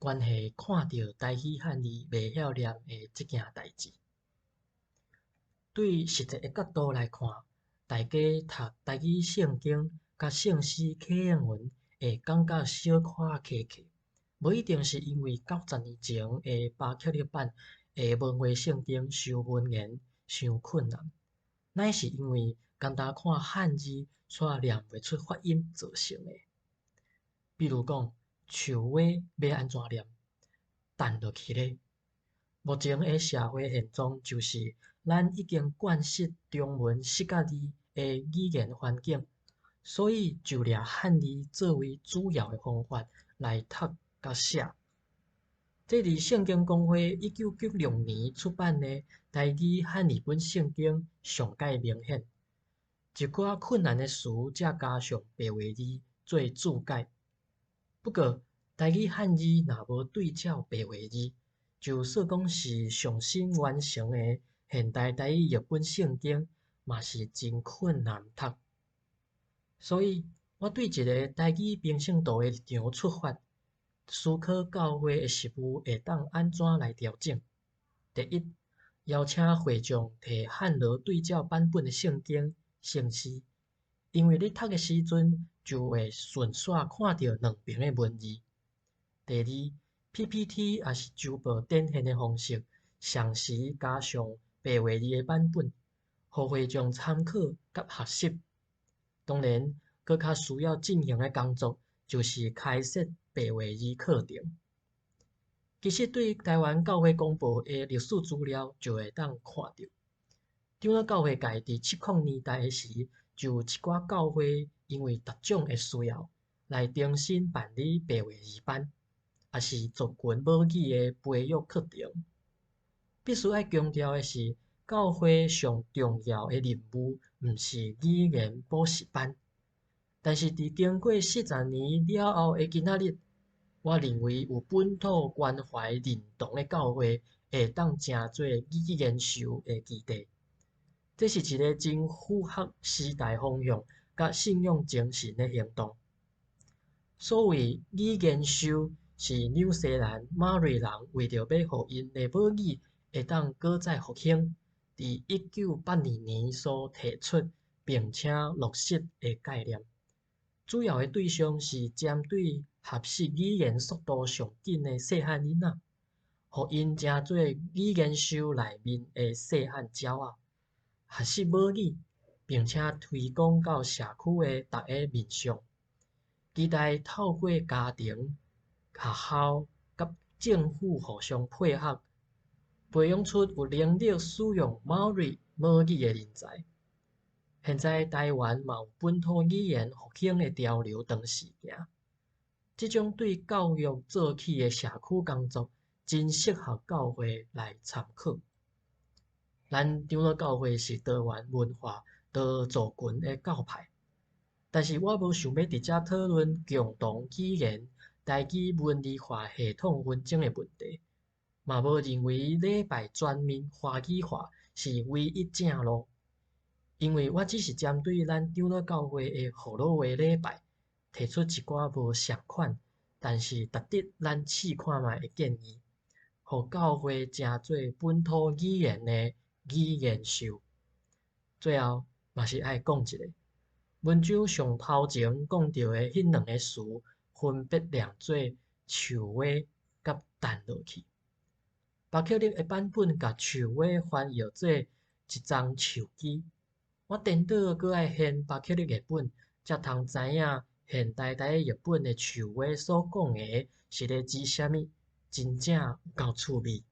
关系看到台语汉字袂晓念的即件代志。对实际的角度来看，大家读台语圣经甲圣诗课英文会感觉小可客客，无一定是因为90年前的巴克利版的文化圣经受文言伤困难，乃是因为简单看汉字却念袂出发音造成的。比如讲，树话要安怎念？弹落去咧。目前的社会现状就是，咱已经惯习中文4甲字的语言环境，所以就掠汉字作为主要的方法来读甲写。这伫圣经公会1996年出版的台语汉语本圣经上界明显，一寡困难的词才加上白话字做注解。不过，台语汉字若无对照白话字，就说讲是上新完成的现代台语译本圣经，嘛是真困难读。所以，我对一个台语平衡度的立场出发，思考教会的事务会当安怎来调整。第一，邀请会众摕汉罗对照版本的圣经、圣诗，因为你读的时阵就会顺续看到两边的文字。第二，PPT 也是周报展现的方式，详时加上白话字的版本，互会众参考甲学习。当然，搁较需要进行的工作，就是开设白话字课程。其实对台湾教会公布的历史资料就会当看到，长老教会界伫70年代的时，就有一寡教会因为特种的需要，来重新办理白话字班。也是族群母语的培育课程。必须要强调的是，教会上重要的任务，毋是语言补习班。但是伫经过40年了后的今仔日，我认为有本土关怀认同的教会，会当真做语言授的基地。这是一个真符合时代方向甲信仰精神的行动。所谓语言授，是纽西兰马瑞人为着要互因的母语会当搁再复兴，伫1982年所提出并且落实的概念。主要的对象是针对学习语言速度上紧的细汉囡仔，互因成做语言授内面的细汉鸟仔，学习母语，并且推广到社区的逐个面上。期待透过家庭、学校甲政府互相配合，培养出有能力使用马瑞母语的人才。现在台湾嘛有本土语言复兴的潮流当时行，这种对教育做起的社区工作，真适合教会来参考。咱长老教会是台湾文化多族群的教派。但是我无想要直接讨论共同语言、台语文理化系统纷争的问题，嘛无认为礼拜全面华语化是唯一正路。因为我只是针对咱长老教会的护老话礼拜，提出一寡无相款，但是值得咱试看卖的建议，互教会成做本土语言的语言授。最后，嘛是爱讲一个。文章上头前讲到的迄两个词，分别念做树话甲弹落去。巴克利的版本甲树话翻译做一张树枝。我颠倒搁爱现巴克利译本，才通知影现代台语译本的树话所讲的是咧指啥物，真正有够趣味。